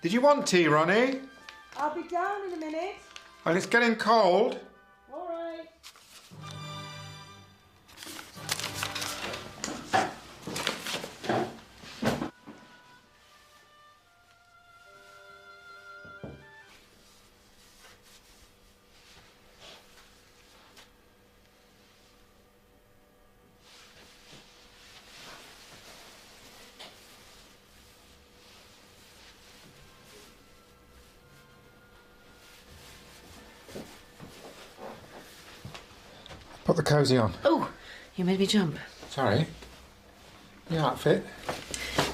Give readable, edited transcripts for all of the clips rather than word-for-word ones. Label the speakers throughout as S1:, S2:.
S1: Did you want tea, Ronnie?
S2: I'll be down in a minute.
S1: Well, it's getting cold.
S2: All right.
S1: Put the cosy on.
S3: Oh, you made me jump.
S1: Sorry. Your outfit?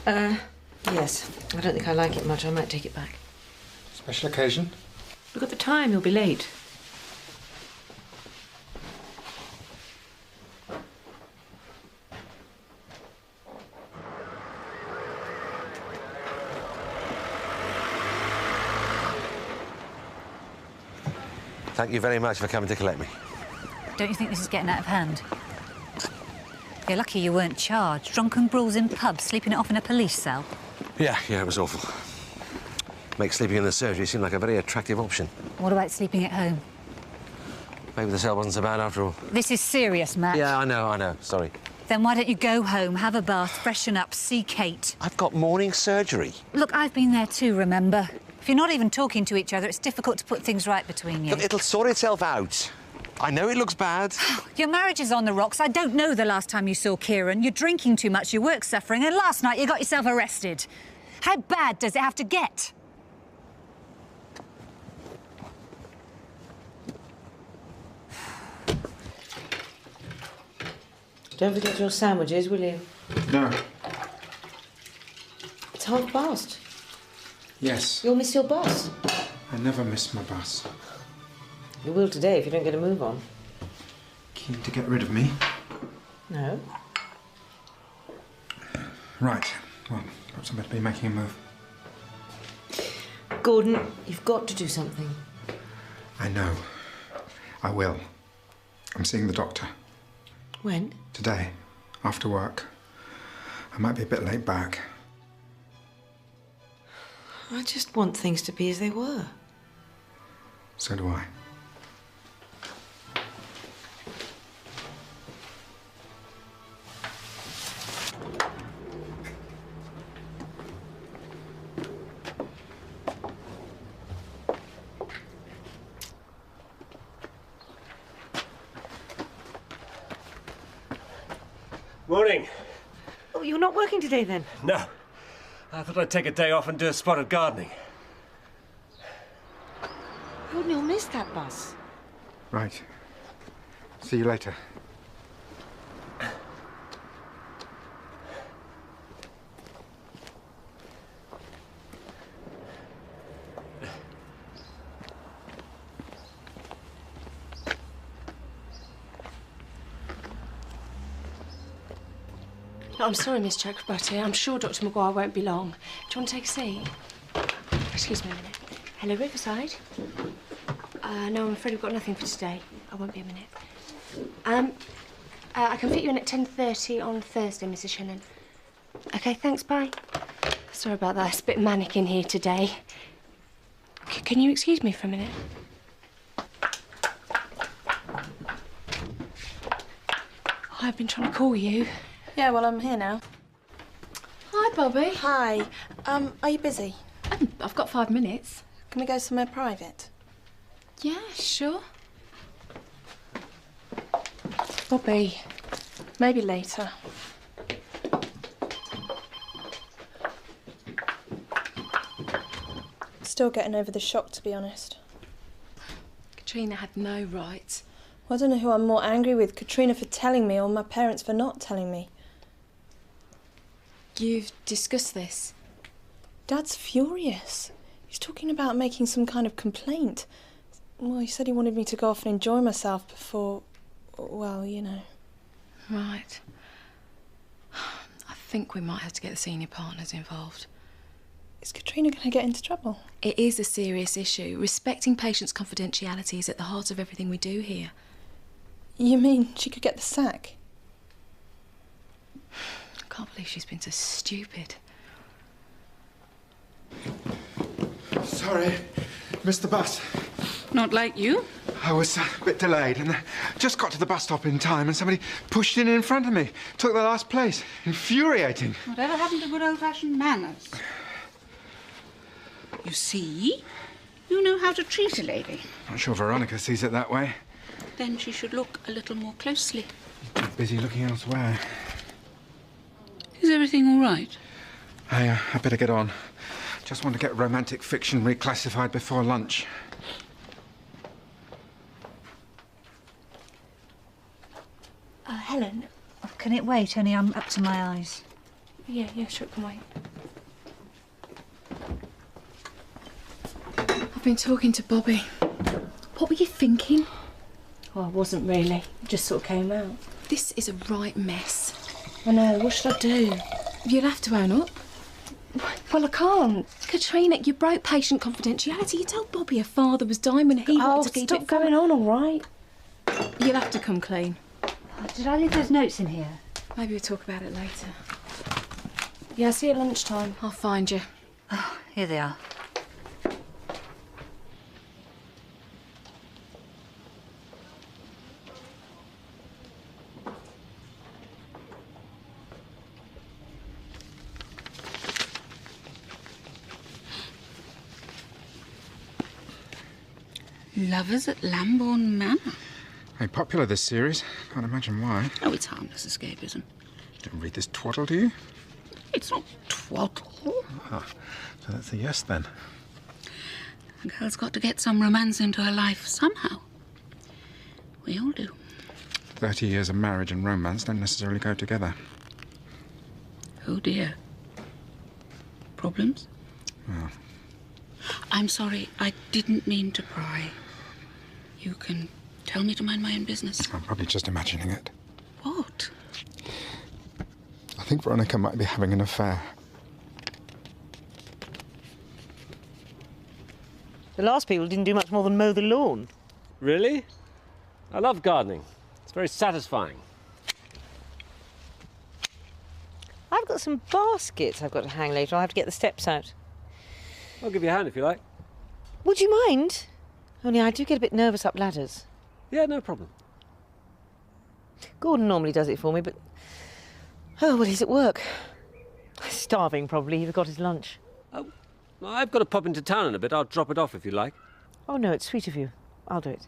S3: Yes. I don't think I like it much. I might take it back.
S1: Special occasion?
S3: Look at the time. You'll be late.
S4: Thank you very much for coming to collect me.
S5: Don't you think this is getting out of hand? You're lucky you weren't charged. Drunken brawls in pubs, sleeping it off in a police cell.
S4: Yeah, it was awful. Makes sleeping in the surgery seem like a very attractive option.
S5: What about sleeping at home?
S4: Maybe the cell wasn't so bad after all.
S5: This is serious, Matt.
S4: Yeah, I know. Sorry.
S5: Then why don't you go home, have a bath, freshen up, see Kate?
S4: I've got morning surgery.
S5: Look, I've been there too, remember? If you're not even talking to each other, it's difficult to put things right between you.
S4: Look, it'll sort itself out. I know it looks bad.
S5: Your marriage is on the rocks. I don't know the last time you saw Kieran. You're drinking too much, your work's suffering, and last night you got yourself arrested. How bad does it have to get?
S3: Don't forget your sandwiches, will you?
S1: No.
S3: It's past.
S1: Yes.
S3: You'll miss your bus.
S1: I never miss my bus.
S3: You will today if you don't get a move on.
S1: Keen to get rid of me?
S3: No.
S1: Right. Well, perhaps I better be making a move.
S3: Gordon, you've got to do something.
S1: I know. I will. I'm seeing the doctor.
S3: When?
S1: Today, after work. I might be a bit late back.
S3: I just want things to be as they were.
S1: So do I.
S6: Morning.
S3: Oh, you're not working today, then?
S6: No. I thought I'd take a day off and do a spot of gardening.
S3: Gordon, you'll miss that bus.
S1: Right. See you later.
S7: I'm sorry, Miss Chakrabarty. I'm sure Dr. Maguire won't be long. Do you want to take a seat? Excuse me a minute. Hello, Riverside. No, I'm afraid we've got nothing for today. I won't be a minute. I can fit you in at 10:30 on Thursday, Mrs. Shannon. OK, thanks, bye. Sorry about that. It's a bit manic in here today. Can you excuse me for a minute? I've been trying to call you.
S8: Yeah, well, I'm here now.
S7: Hi, Bobby.
S8: Hi. Are you busy?
S7: I've got 5 minutes.
S8: Can we go somewhere private?
S7: Yeah, sure. Bobby.
S8: Maybe later. Still getting over the shock, to be honest.
S7: Katrina had no right.
S8: Well, I don't know who I'm more angry with, Katrina for telling me or my parents for not telling me.
S7: You've discussed this?
S8: Dad's furious. He's talking about making some kind of complaint. Well, he said he wanted me to go off and enjoy myself before, well, you know.
S7: Right. I think we might have to get the senior partners involved.
S8: Is Katrina going to get into trouble?
S7: It is a serious issue. Respecting patients' confidentiality is at the heart of everything we do here.
S8: You mean she could get the sack?
S7: I can't believe she's been so stupid.
S1: sorry. Missed the bus.
S9: Not like you.
S1: I was a bit delayed and just got to the bus stop in time and somebody pushed in front of me. Took the last place. Infuriating.
S9: Whatever happened to good old-fashioned manners? You see? You know how to treat a lady.
S1: Not sure Veronica sees it that way.
S9: Then she should look a little more closely.
S1: Too busy looking elsewhere.
S9: Is everything all right?
S1: I better get on. Just want to get romantic fiction reclassified before lunch.
S7: Helen.
S5: Oh, can it wait? Only I'm up to my eyes.
S7: Yeah, sure, can wait. I've been talking to Bobby.
S8: What were you thinking?
S7: Oh, I wasn't really. It just sort of came out.
S8: This is a right mess.
S7: I know, what should I do?
S8: You'll have to own up.
S7: Well, I can't.
S8: Katrina, you broke patient confidentiality. You told Bobby her father was dying when he wanted to keep
S7: stop
S8: it
S7: going on, all right?
S8: You'll have to come clean.
S5: Oh, did I leave those notes in here?
S8: Maybe we'll talk about it later.
S7: Yeah, I'll see you at lunchtime.
S8: I'll find you.
S5: Oh, here they are.
S9: Lovers at Lambourne Manor.
S1: Very popular, this series. Can't imagine why.
S9: Oh, it's harmless escapism.
S1: Didn't read this twaddle, do you?
S9: It's not twaddle.
S1: Ah, so that's a yes, then.
S9: A girl's got to get some romance into her life somehow. We all do.
S1: 30 years of marriage and romance don't necessarily go together.
S9: Oh, dear. Problems?
S1: Well,
S9: I'm sorry, I didn't mean to pry. You can tell me to mind my own business.
S1: I'm probably just imagining it.
S9: What?
S1: I think Veronica might be having an affair.
S3: The last people didn't do much more than mow the lawn.
S6: Really? I love gardening. It's very satisfying.
S3: I've got some baskets I've got to hang later. I'll have to get the steps out.
S6: I'll give you a hand if you like.
S3: Would you mind? Only I do get a bit nervous up ladders.
S6: Yeah, no problem.
S3: Gordon normally does it for me, but... Oh, well, he's at work. Starving, probably. He forgot his lunch.
S6: Oh, I've got to pop into town in a bit. I'll drop it off if you like.
S3: Oh, no, it's sweet of you. I'll do it.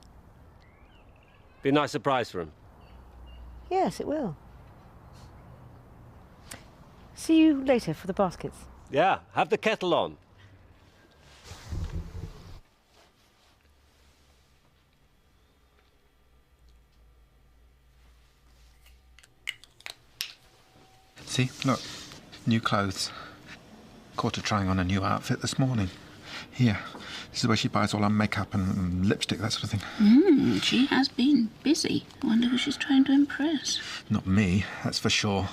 S6: Be a nice surprise for him.
S3: Yes, it will. See you later for the baskets.
S6: Yeah, have the kettle on.
S1: See, look, new clothes. Caught her trying on a new outfit this morning. Here, this is where she buys all her makeup and lipstick, that sort of thing.
S9: She has been busy. I wonder who she's trying to impress.
S1: Not me, that's for sure.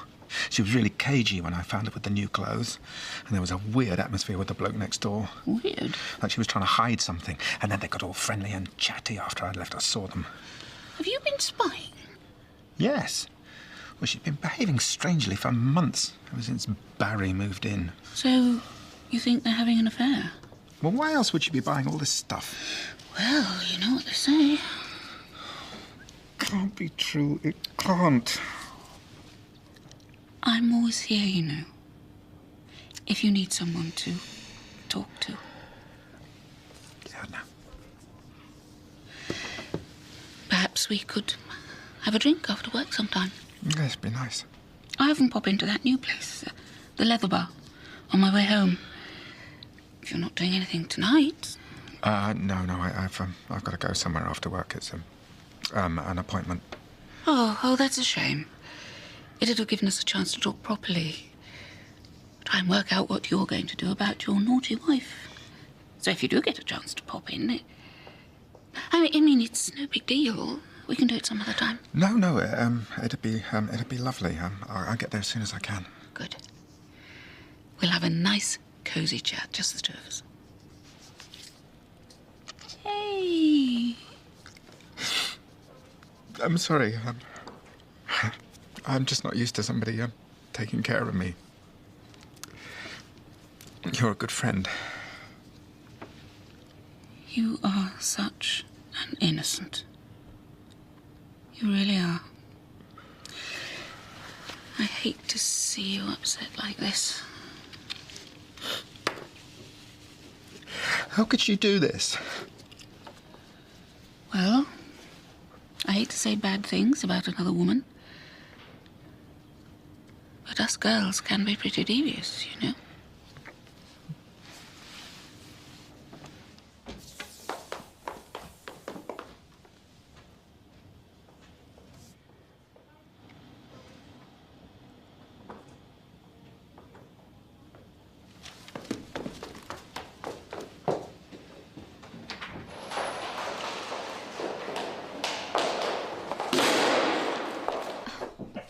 S1: She was really cagey when I found her with the new clothes. And there was a weird atmosphere with the bloke next door.
S9: Weird.
S1: Like she was trying to hide something. And then they got all friendly and chatty after I'd left. I saw them.
S9: Have you been spying?
S1: Yes. Well, she'd been behaving strangely for months, ever since Barry moved in.
S9: So, you think they're having an affair?
S1: Well, why else would she be buying all this stuff?
S9: Well, you know what they say.
S1: Can't be true. It can't.
S9: I'm always here, you know. If you need someone to talk to.
S1: Yeah, no.
S9: Perhaps we could have a drink after work sometime.
S1: Yes, it'd be nice.
S9: I often pop into that new place, the Leather Bar, on my way home. If you're not doing anything tonight.
S1: No, I've got to go somewhere after work. It's an appointment.
S9: Oh, that's a shame. It'd have given us a chance to talk properly. Try and work out what you're going to do about your naughty wife. So if you do get a chance to pop in, I mean, it's no big deal. We can do it some other time.
S1: No, it'd be lovely. I'll get there as soon as I can.
S9: Good. We'll have a nice, cosy chat, just the two of us. Hey.
S1: I'm sorry. I'm just not used to somebody taking care of me. You're a good friend.
S9: You are such an innocent. You really are. I hate to see you upset like this.
S1: How could she do this?
S9: Well, I hate to say bad things about another woman, but us girls can be pretty devious, you know.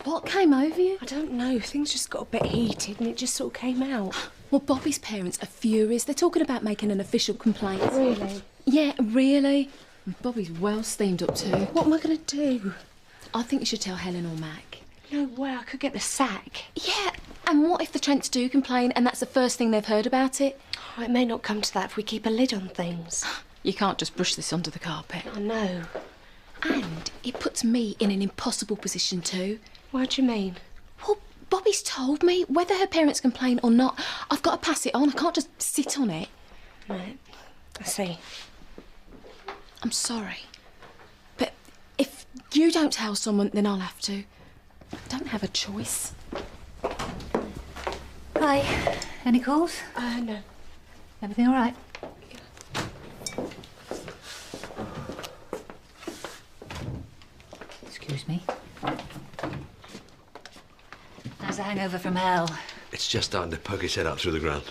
S7: What came over you? I don't know. Things just got a bit heated and it just sort of came out.
S8: Well, Bobby's parents are furious. They're talking about making an official complaint.
S7: Really?
S8: Yeah, really. And Bobby's well steamed up too.
S7: What am I going to do?
S8: I think you should tell Helen or Mac.
S7: No way, I could get the sack.
S8: Yeah, and what if the Trents do complain and that's the first thing they've heard about it?
S7: Oh, it may not come to that if we keep a lid on things.
S8: You can't just brush this under the carpet.
S7: I know.
S8: And it puts me in an impossible position too.
S7: What do you mean?
S8: Well, Bobby's told me whether her parents complain or not, I've got to pass it on. I can't just sit on it.
S7: Right, I see.
S8: I'm sorry. But if you don't tell someone, then I'll have to. I don't have a choice.
S5: Hi. Any calls?
S7: No.
S5: Everything all right? Excuse me. How's the hangover from hell?
S4: It's just starting to poke its head up through the ground.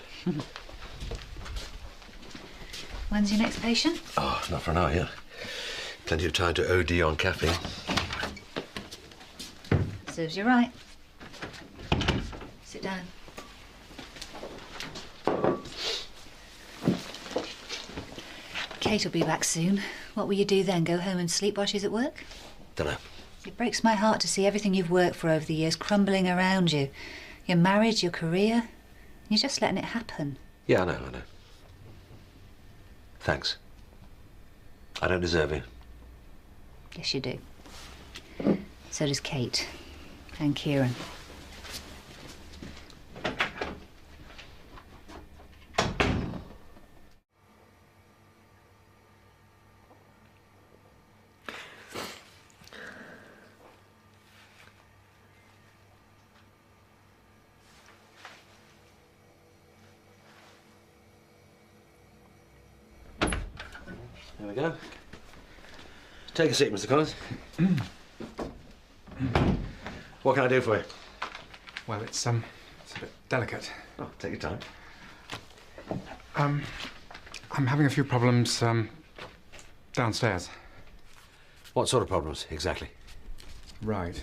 S5: When's your next patient?
S4: Oh, not for an hour yet. Plenty of time to OD on caffeine.
S5: Serves you right. Sit down. Kate will be back soon. What will you do then? Go home and sleep while she's at work?
S4: Dunno.
S5: It breaks my heart to see everything you've worked for over the years crumbling around you. Your marriage, your career. You're just letting it happen.
S4: Yeah, I know. Thanks. I don't deserve it.
S5: Yes, you do. So does Kate. And Kieran.
S4: There we go. Take a seat, Mr. Collins. What can I do for you?
S1: Well, it's a bit delicate.
S4: Oh, take your time.
S1: I'm having a few problems downstairs.
S4: What sort of problems, exactly?
S1: Right.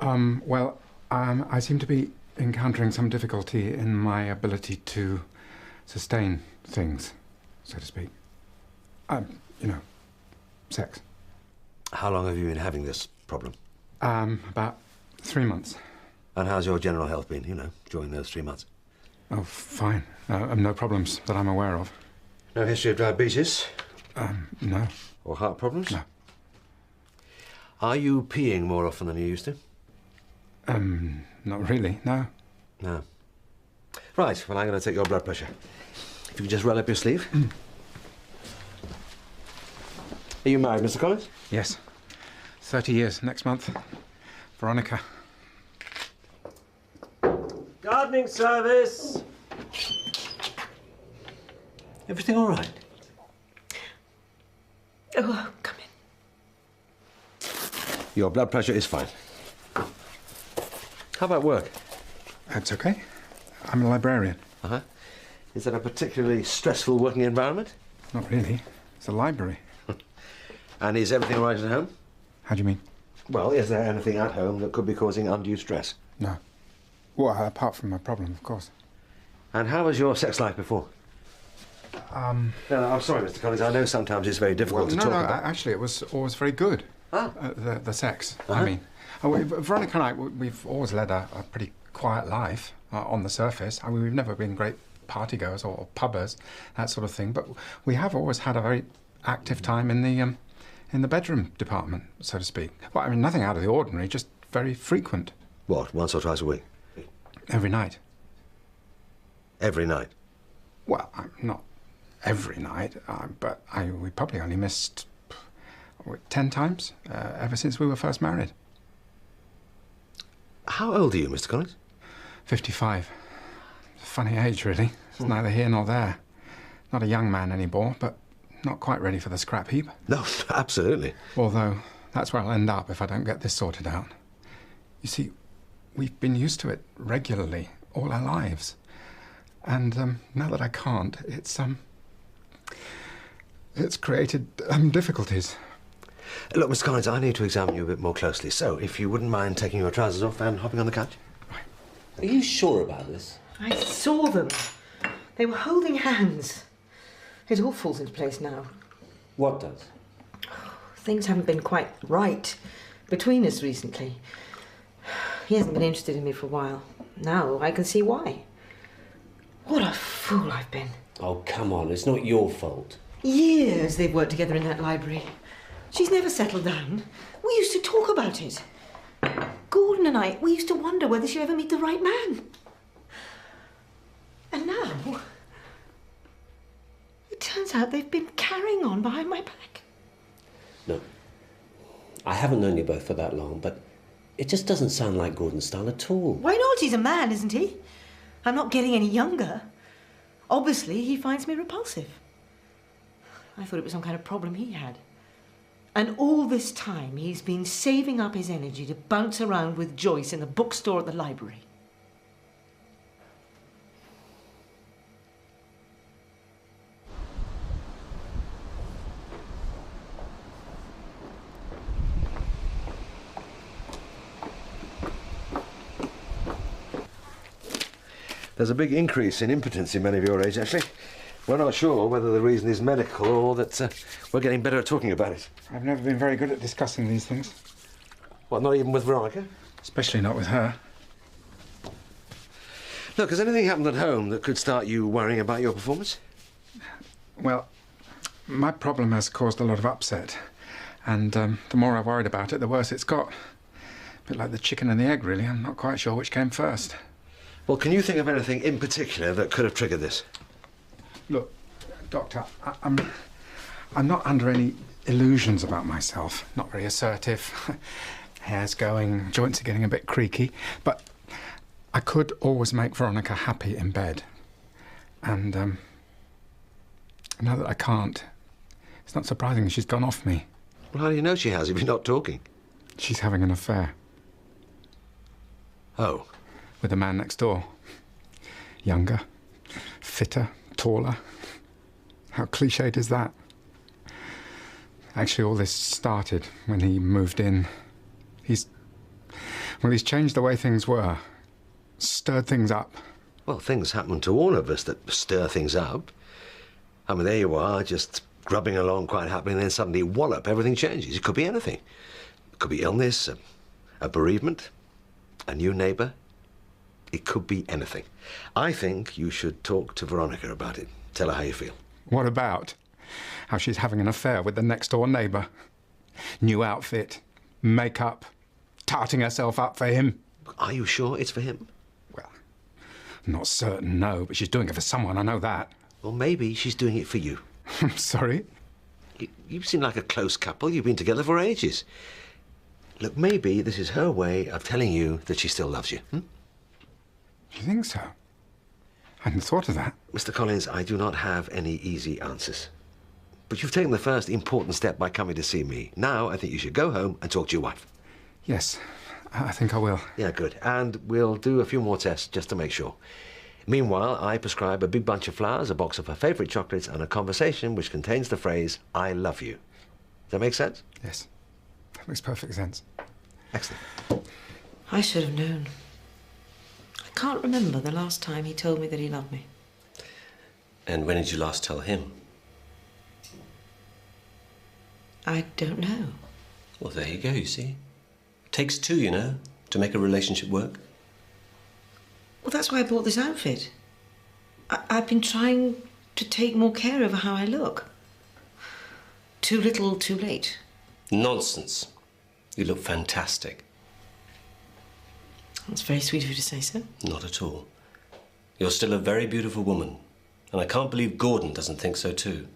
S1: Well, I seem to be encountering some difficulty in my ability to sustain things, so to speak. You know, sex.
S4: How long have you been having this problem?
S1: About 3 months.
S4: And how's your general health been, you know, during those 3 months?
S1: Oh, fine. No problems that I'm aware of.
S4: No history of diabetes?
S1: No.
S4: Or heart problems?
S1: No.
S4: Are you peeing more often than you used to?
S1: Not really, no.
S4: No. Right, well, I'm going to take your blood pressure. If you can just roll up your sleeve. Are you married, Mr. Collins?
S1: Yes. 30 years next month. Veronica.
S6: Gardening service! Everything all right?
S7: Oh, come in.
S4: Your blood pressure is fine. How about work?
S1: That's okay. I'm a librarian.
S4: Uh-huh. Is that a particularly stressful working environment?
S1: Not really. It's a library.
S4: And is everything all right at home?
S1: How do you mean?
S4: Well, is there anything at home that could be causing undue stress?
S1: No. Well, apart from my problem, of course.
S4: And how was your sex life before? No, I'm sorry, Mr. Collins. I know sometimes it's very difficult to talk about.
S1: Actually, it was always very good.
S4: Ah.
S1: The sex, I mean. Veronica and I, we've always led a pretty quiet life on the surface. I mean, we've never been great partygoers or pubbers, that sort of thing. But we have always had a very active time in the bedroom department, so to speak. Well, I mean, nothing out of the ordinary, just very frequent.
S4: What, once or twice a week?
S1: Every night.
S4: Every night?
S1: Well, not every night, but we probably only missed 10 times ever since we were first married.
S4: How old are you, Mr. Collins?
S1: 55. Funny age, really. It's neither here nor there. Not a young man anymore, but not quite ready for the scrap heap.
S4: No, absolutely.
S1: Although, that's where I'll end up if I don't get this sorted out. You see, we've been used to it regularly all our lives. And now that I can't, it's created difficulties.
S4: Look, Mr. Collins, I need to examine you a bit more closely. So, if you wouldn't mind taking your trousers off and hopping on the couch?
S10: Are you sure about this?
S3: I saw them. They were holding hands. It all falls into place now.
S10: What does?
S3: Things haven't been quite right between us recently. He hasn't been interested in me for a while. Now I can see why. What a fool I've been.
S10: Oh, come on, it's not your fault.
S3: Years they've worked together in that library. She's never settled down. We used to talk about it. Gordon and I, we used to wonder whether she'd ever meet the right man. And now, it turns out they've been carrying on behind my back.
S10: No. I haven't known you both for that long, but it just doesn't sound like Gordon's style at all.
S3: Why not? He's a man, isn't he? I'm not getting any younger. Obviously, he finds me repulsive. I thought it was some kind of problem he had. And all this time, he's been saving up his energy to bounce around with Joyce in the bookstore at the library.
S4: There's a big increase in impotence in men of your age, actually. We're not sure whether the reason is medical or that we're getting better at talking about it.
S1: I've never been very good at discussing these things.
S4: What, not even with Veronica?
S1: Especially not with her.
S4: Look, has anything happened at home that could start you worrying about your performance?
S1: Well, my problem has caused a lot of upset. And the more I've worried about it, the worse it's got. A bit like the chicken and the egg, really. I'm not quite sure which came first.
S4: Well, can you think of anything in particular that could have triggered this?
S1: Look, Doctor, I'm not under any illusions about myself. Not very assertive. Hair's going, joints are getting a bit creaky. But I could always make Veronica happy in bed. And now that I can't, it's not surprising she's gone off me.
S4: Well, how do you know she has if you're not talking?
S1: She's having an affair.
S4: Oh.
S1: With the man next door. Younger, fitter, taller. How cliched is that? Actually, all this started when he moved in. He's changed the way things were. Stirred things up.
S4: Well, things happen to all of us that stir things up. I mean, there you are, just grubbing along quite happily, and then suddenly, wallop, everything changes. It could be anything. It could be illness, a bereavement, a new neighbour. It could be anything. I think you should talk to Veronica about it. Tell her how you feel.
S1: What about? How she's having an affair with the next-door neighbour. New outfit, makeup, tarting herself up for him.
S4: Are you sure it's for him?
S1: Well, I'm not certain, no, but she's doing it for someone, I know that.
S4: Well, maybe she's doing it for you.
S1: I'm sorry?
S4: You seem like a close couple. You've been together for ages. Look, maybe this is her way of telling you that she still loves you.
S1: You think so? I hadn't thought of that.
S4: Mr. Collins, I do not have any easy answers. But you've taken the first important step by coming to see me. Now, I think you should go home and talk to your wife.
S1: Yes, I think I will.
S4: Yeah, good. And we'll do a few more tests just to make sure. Meanwhile, I prescribe a big bunch of flowers, a box of her favourite chocolates, and a conversation which contains the phrase, I love you. Does that make sense?
S1: Yes. That makes perfect sense.
S4: Excellent.
S3: I should have known. I can't remember the last time he told me that he loved me.
S10: And when did you last tell him?
S3: I don't know.
S10: Well, there you go, you see. It takes two, you know, to make a relationship work.
S3: Well, that's why I bought this outfit. I've been trying to take more care over how I look. Too little, too late.
S10: Nonsense. You look fantastic.
S3: That's very sweet of you to say so.
S10: Not at all. You're still a very beautiful woman. And I can't believe Gordon doesn't think so too.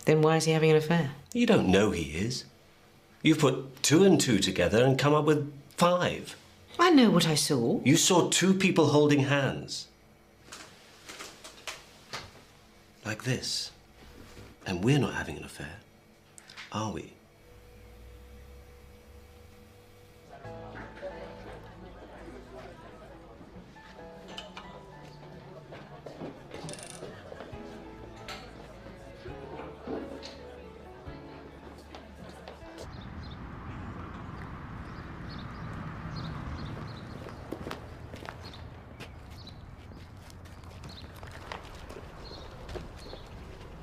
S3: Then why is he having an affair?
S10: You don't know he is. You've put 2 and 2 together and come up with 5.
S3: I know what I saw.
S10: You saw 2 people holding hands. Like this. And we're not having an affair, are we?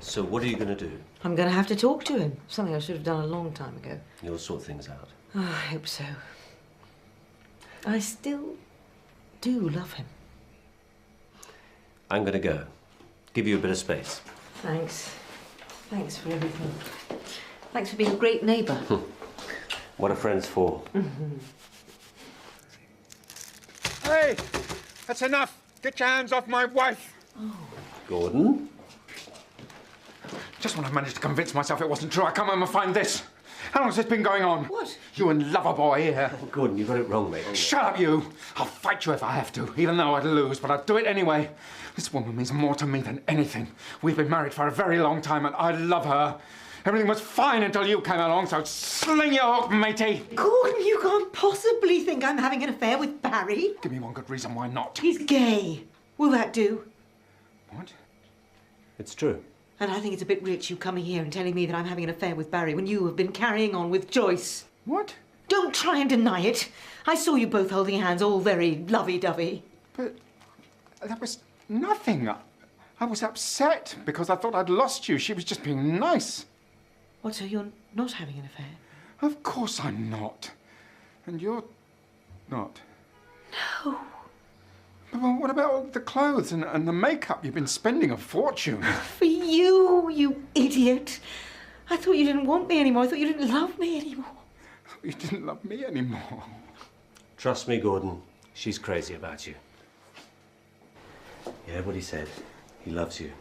S10: So what are you going to do?
S3: I'm going to have to talk to him. Something I should have done a long time ago.
S10: You'll sort things out.
S3: Oh, I hope so. I still do love him.
S10: I'm going to go. Give you a bit of space.
S3: Thanks. Thanks for everything. Thanks for being a great neighbour.
S10: What are friends for?
S1: Hey! That's enough! Get your hands off my wife!
S10: Gordon?
S1: Just when I managed to convince myself it wasn't true, I come home and find this. How long has this been going on?
S3: What?
S1: You and Loverboy here.
S10: Oh, Gordon, you got it wrong, mate.
S1: Shut up, you! I'll fight you if I have to, even though I'd lose, but I'd do it anyway. This woman means more to me than anything. We've been married for a very long time, and I love her. Everything was fine until you came along, so sling your hook, matey.
S3: Gordon, you can't possibly think I'm having an affair with Barry.
S1: Give me one good reason why not.
S3: He's gay. Will that do?
S1: What?
S10: It's true.
S3: And I think it's a bit rich you coming here and telling me that I'm having an affair with Barry when you have been carrying on with Joyce.
S1: What?
S3: Don't try and deny it. I saw you both holding hands, all very lovey-dovey.
S1: But that was nothing. I was upset because I thought I'd lost you. She was just being nice.
S3: What, so you're not having an affair?
S1: Of course I'm not. And you're not.
S3: No.
S1: Well, what about all the clothes and the makeup? You've been spending a fortune.
S3: For you, you idiot. I thought you didn't want me anymore. I thought you didn't love me anymore.
S1: You didn't love me anymore.
S10: Trust me, Gordon. She's crazy about you. Yeah, what he said. He loves you.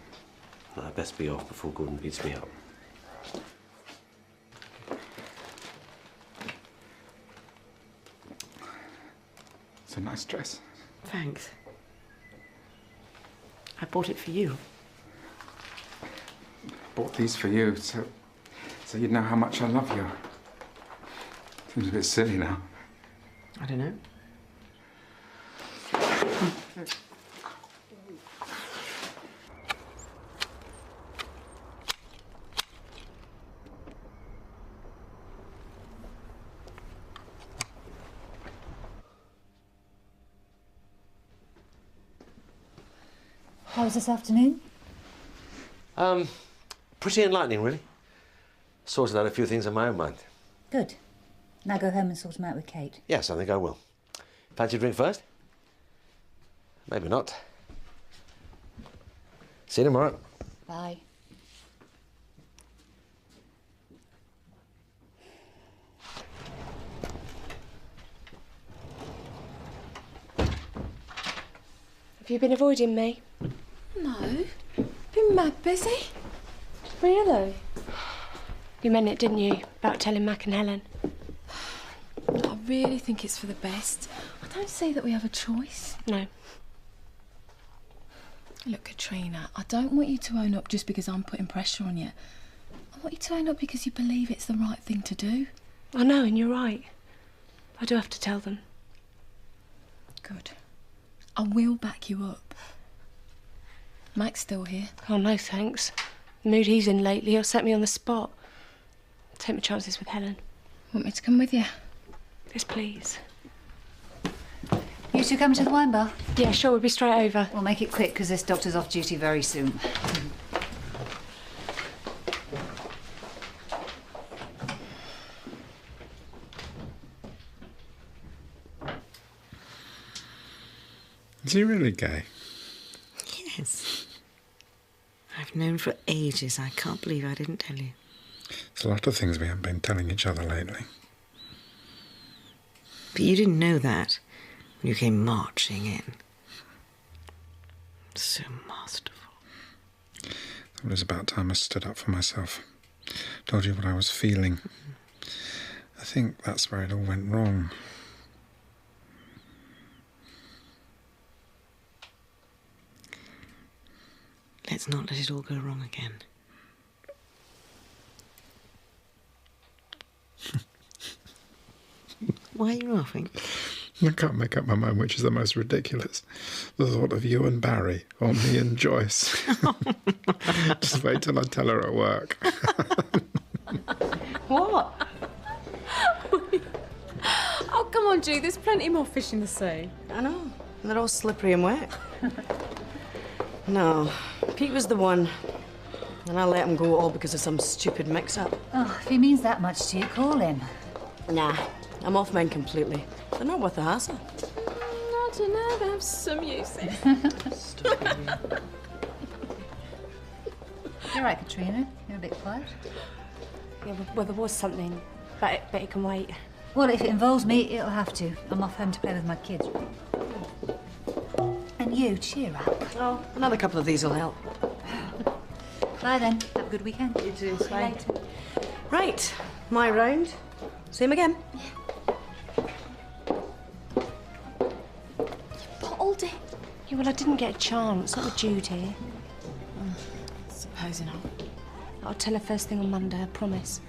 S10: And I'd best be off before Gordon beats me up.
S1: It's a nice dress.
S3: Thanks. I bought it for you.
S1: Bought these for you, so you'd know how much I love you. Seems a bit silly now.
S3: I don't know.
S5: How was this afternoon?
S4: Pretty enlightening, really. Sorted out a few things in my own mind.
S5: Good. Now go home and sort them out with Kate.
S4: Yes, I think I will. Fancy a drink first? Maybe not. See you tomorrow.
S5: Bye.
S7: Have you been avoiding me?
S8: No. Been mad busy.
S7: Really? You meant it, didn't you? About telling Mac and Helen.
S8: I really think it's for the best. I don't see that we have a choice.
S7: No.
S8: Look, Katrina, I don't want you to own up just because I'm putting pressure on you. I want you to own up because you believe it's the right thing to do.
S7: I know, and you're right. I do have to tell them.
S8: Good. I will back you up. Mac's still here.
S7: Oh, no, thanks. The mood he's in lately, he'll set me on the spot. Take my chances with Helen.
S8: Want me to come with you?
S7: Yes, please.
S5: You two coming to the wine bar?
S7: Yeah, sure, we'll be straight over.
S5: We'll make it quick because this doctor's off duty very soon.
S1: Is he really gay?
S3: Yes. I've known for ages. I can't believe I didn't tell you.
S1: There's a lot of things we haven't been telling each other lately.
S3: But you didn't know that when you came marching in. So masterful.
S1: It was about time I stood up for myself. Told you what I was feeling. I think that's where it all went wrong.
S3: Let's not let it all go wrong again. Why are you laughing?
S1: I can't make up my mind which is the most ridiculous. The thought of you and Barry, or me and Joyce. Just wait till I tell her at work.
S7: What? Oh, come on, Ju. There's plenty more fish in the sea.
S2: I know. And they're all slippery and wet. No, Pete was the one. And I let him go all because of some stupid mix-up.
S5: Oh, if he means that much to you, call him.
S2: Nah, I'm off men completely. They're not worth the hassle.
S7: I don't know. They have some use.
S5: You're right, Katrina. You're a bit quiet.
S7: Yeah, well, there was something, but it can wait.
S5: Well, if it involves me, it'll have to. I'm off home to play with my kids. And you, cheer up.
S2: Oh, another couple of these will help.
S5: Bye then. Have a good weekend.
S2: You too. Bye. Right, my round. See him again.
S7: Bottled it. Yeah, well, I didn't get a chance. Not with Jude here.
S2: Supposing not.
S7: I'll tell her first thing on Monday, I promise.